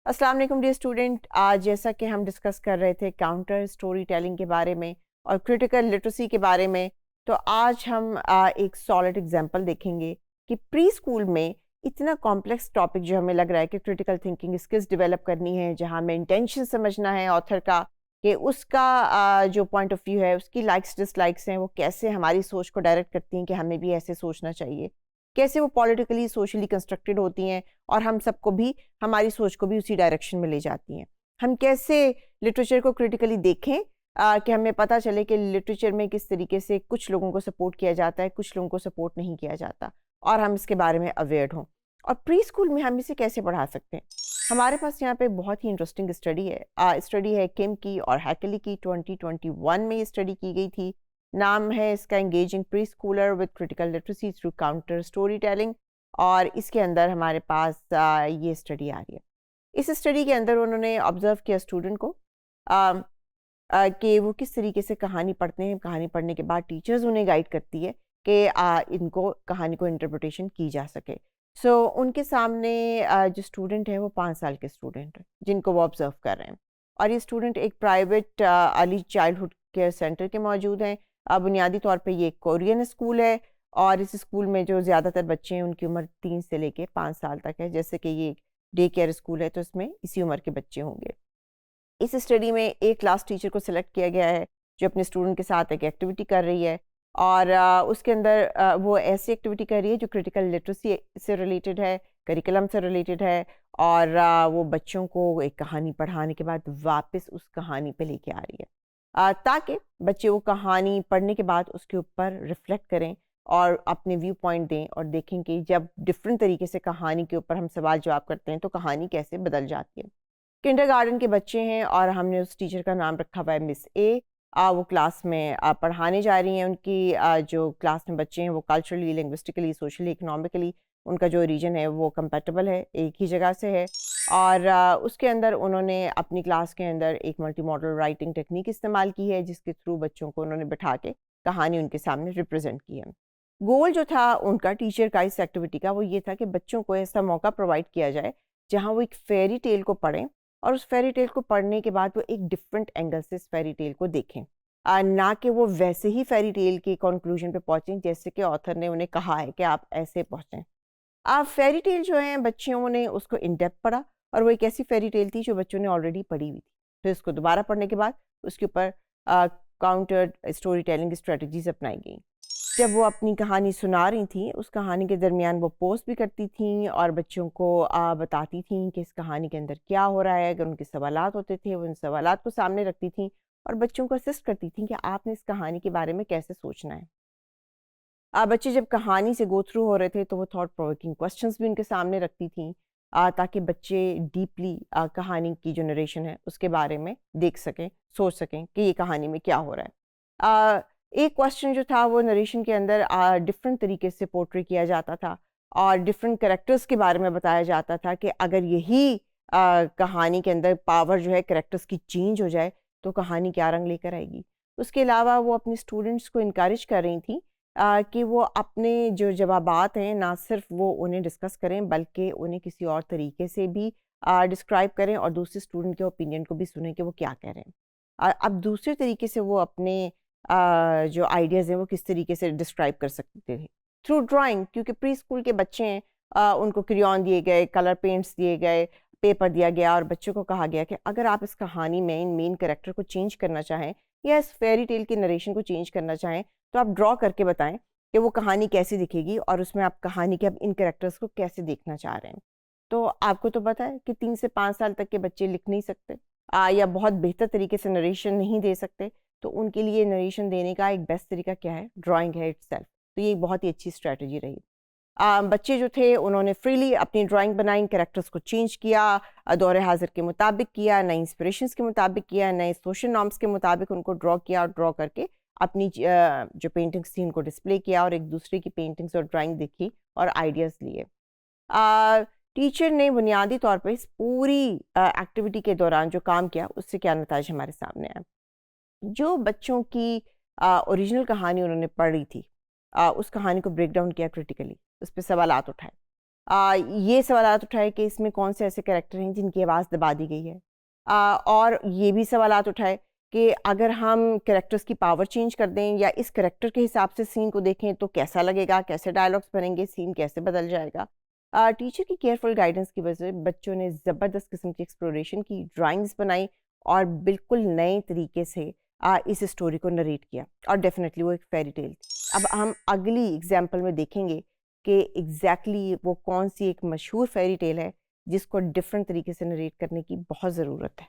अस्सलाम वालेकुम dear student. आज जैसा कि हम डिस्कस कर रहे थे काउंटर स्टोरी टेलिंग के बारे में और क्रिटिकल लिटरेसी के बारे में, तो आज हम एक सॉलिड एग्जांपल देखेंगे कि प्री स्कूल में इतना कॉम्प्लेक्स टॉपिक जो हमें लग रहा है कि क्रिटिकल थिंकिंग स्किल्स डेवलप करनी है, जहां हमें इंटेंशन समझना है ऑथर का कि उसका जो पॉइंट ऑफ व्यू है, उसकी लाइक्स डिसलाइक्स हैं, वो कैसे हमारी सोच को डायरेक्ट करती हैं कि हमें भी ऐसे सोचना चाहिए, कैसे वो पॉलिटिकली सोशली कंस्ट्रक्टेड होती हैं और हम सबको भी हमारी सोच को भी उसी डायरेक्शन में ले जाती हैं। हम कैसे लिटरेचर को क्रिटिकली देखें कि हमें पता चले कि लिटरेचर में किस तरीके से कुछ लोगों को सपोर्ट किया जाता है, कुछ लोगों को सपोर्ट नहीं किया जाता, और हम इसके बारे में अवेयर हों। और प्री स्कूल में हम इसे कैसे बढ़ा सकते हैं? हमारे पास यहाँ पे बहुत ही इंटरेस्टिंग स्टडी है। स्टडी है किम की और हैकली की। 2021 में ये स्टडी की गई थी। नाम है इसका engaging pre Schuler with critical literacy through counter story telling. और इसके अंदर हमारे पास ये स्टडी आ रही है। इस स्टडी के अंदर उन्होंने ऑब्जर्व किया स्टूडेंट को कि वो किस तरीके से कहानी पढ़ते हैं। कहानी पढ़ने के बाद टीचर्स उन्हें गाइड करती है कि इनको कहानी को इंटरप्रिटेशन की जा सके। उनके सामने जो स्टूडेंट है वो 5 साल के स्टूडेंट हैं जिनको वो ऑब्जर्व कर रहे हैं। और ये स्टूडेंट एक private early childhood care centre के मौजूद हैं। बुनियादी तौर पे ये कोरियन स्कूल है और इस स्कूल में जो ज़्यादातर बच्चे हैं उनकी उम्र 3 से लेके 5 साल तक है। जैसे कि ये डे केयर स्कूल है तो इसमें इसी उम्र के बच्चे होंगे। इस स्टडी में एक क्लास टीचर को सिलेक्ट किया गया है जो अपने स्टूडेंट के साथ एक एक्टिविटी कर रही है। और उसके अंदर वो ऐसी एक्टिविटी कर रही है जो क्रिटिकल लिटरेसी से रिलेटेड है, करिकुलम से रिलेटेड है। और वो बच्चों को एक कहानी पढ़ाने के बाद वापस उस कहानी पे लेके आ रही है ताकि बच्चे वो कहानी पढ़ने के बाद उसके ऊपर रिफ्लेक्ट करें और अपने व्यू पॉइंट दें और देखें कि जब डिफरेंट तरीके से कहानी के ऊपर हम सवाल जवाब करते हैं तो कहानी कैसे बदल जाती है। किंडरगार्टन के बच्चे हैं और हमने उस टीचर का नाम रखा हुआ है मिस ए। वो क्लास में पढ़ाने जा रही हैं। उनकी जो क्लास में बच्चे हैं वो कल्चरली, लिंग्विस्टिकली, सोशली, इकोनॉमिकली उनका जो रीजन है वो कंपेटेबल है, एक ही जगह से है। और उसके अंदर उन्होंने अपनी क्लास के अंदर एक मल्टी मॉडल राइटिंग टेक्निक इस्तेमाल की है जिसके थ्रू बच्चों को उन्होंने बिठा के कहानी उनके सामने रिप्रेजेंट की है। गोल जो था उनका टीचर का इस एक्टिविटी का वो ये था कि बच्चों को ऐसा मौका प्रोवाइड किया जाए जहाँ वो एक फेरी टेल को पढ़ें और उस फेरी टेल को पढ़ने के बाद वो एक डिफरेंट एंगल से इस फेरी टेल को देखें। ना कि वो वैसे ही फेरी टेल के कंक्लूजन पे पहुंचें जैसे कि ऑथर ने उन्हें कहा है कि आप ऐसे पहुंचें। आप फेरी टेल जो है बच्चों ने उसको इन डेप्थ पढ़ा और वो एक ऐसी फेरी टेल थी जो बच्चों ने ऑलरेडी पढ़ी हुई थी। फिर उसको दोबारा पढ़ने के बाद उसके ऊपर काउंटर स्टोरी टेलिंग स्ट्रेटजीज अपनाई गई। जब वो अपनी कहानी सुना रही थी उस कहानी के दरमियान वो पोस्ट भी करती थी और बच्चों को बताती थी कि इस कहानी के अंदर क्या हो रहा है। अगर उनके सवालात होते थे वो उन सवालात को सामने रखती थी और बच्चों को असिस्ट करती थी कि आपने इस कहानी के बारे में कैसे सोचना है। बच्चे जब कहानी से गो थ्रू हो रहे थे तो वो थॉट प्रोवोकिंग क्वेश्चंस भी उनके सामने रखती थी ताकि बच्चे डीपली कहानी की जो नरेशन है उसके बारे में देख सकें, सोच सकें कि ये कहानी में क्या हो रहा है। एक क्वेश्चन जो था वो नरेशन के अंदर डिफरेंट तरीके से पोर्ट्रे किया जाता था और डिफरेंट कैरेक्टर्स के बारे में बताया जाता था कि अगर यही कहानी के अंदर पावर जो है कैरेक्टर्स की चेंज हो जाए तो कहानी क्या रंग लेकर आएगी। उसके अलावा वो अपने स्टूडेंट्स को इनकरेज कर रही थी कि वो अपने जो जवाबात हैं ना सिर्फ वो उन्हें डिस्कस करें बल्कि उन्हें किसी और तरीके से भी डिस्क्राइब करें और दूसरे स्टूडेंट के ओपिनियन को भी सुनें कि वो क्या कह रहे हैं। अब दूसरे तरीके से वो अपने जो आइडियाज़ हैं वो किस तरीके से डिस्क्राइब कर सकते थे थ्रू ड्राइंग, क्योंकि प्री स्कूल के बच्चे हैं। उनको क्रेयॉन दिए गए, कलर पेंट्स दिए गए, पेपर दिया गया और बच्चों को कहा गया कि अगर आप इस कहानी में इन मेन कैरेक्टर को चेंज करना चाहें या इस फेरी टेल के नरेशन को चेंज करना चाहें तो आप ड्रॉ करके बताएं कि वो कहानी कैसी दिखेगी और उसमें आप कहानी के अब इन कैरेक्टर्स को कैसे देखना चाह रहे हैं। तो आपको तो पता है कि 3 से 5 साल तक के बच्चे लिख नहीं सकते या बहुत बेहतर तरीके से नरेशन नहीं दे सकते। तो उनके लिए नरेशन देने का एक बेस्ट तरीका क्या है? ड्राइंग है इटसेल्फ। तो ये एक बहुत ही अच्छी स्ट्रैटेजी रही। बच्चे जो थे उन्होंने फ्रीली अपनी ड्राइंग बनाई, कैरेक्टर्स को चेंज किया, दौर हाजिर के मुताबिक किया, नई इंस्पिरेशंस के मुताबिक किया, नए सोशल नॉर्म्स के मुताबिक उनको ड्रॉ किया और ड्रॉ करके अपनी जो पेंटिंग्स थी उनको डिस्प्ले किया और एक दूसरे की पेंटिंग्स और ड्राइंग देखी और आइडियाज़ लिए। टीचर ने बुनियादी तौर पर इस पूरी एक्टिविटी के दौरान जो काम किया उससे क्या नतीजा हमारे सामने आया। जो बच्चों की ओरिजिनल कहानी उन्होंने पढ़ी थी उस कहानी को ब्रेक डाउन किया क्रिटिकली, उस पर सवालात उठाए ये सवालात उठाए कि इसमें कौन से ऐसे कैरेक्टर हैं जिनकी आवाज़ दबा दी गई है, और ये भी सवालात उठाए कि अगर हम कैरेक्टर्स की पावर चेंज कर दें या इस कैरेक्टर के हिसाब से सीन को देखें तो कैसा लगेगा, कैसे डायलॉग्स बनेंगे, सीन कैसे बदल जाएगा। टीचर की केयरफुल गाइडेंस की वजह से बच्चों ने ज़बरदस्त किस्म की एक्सप्लोरेशन की, ड्राइंग्स बनाई और बिल्कुल नए तरीके से इस स्टोरी को नरेट किया, और डेफिनेटली वो एक फेरी टेल थी। अब हम अगली एग्जाम्पल में देखेंगे कि एग्जैक्टली वो कौन सी एक मशहूर फेरी टेल है जिसको डिफरेंट तरीके से नरेट करने की बहुत ज़रूरत है।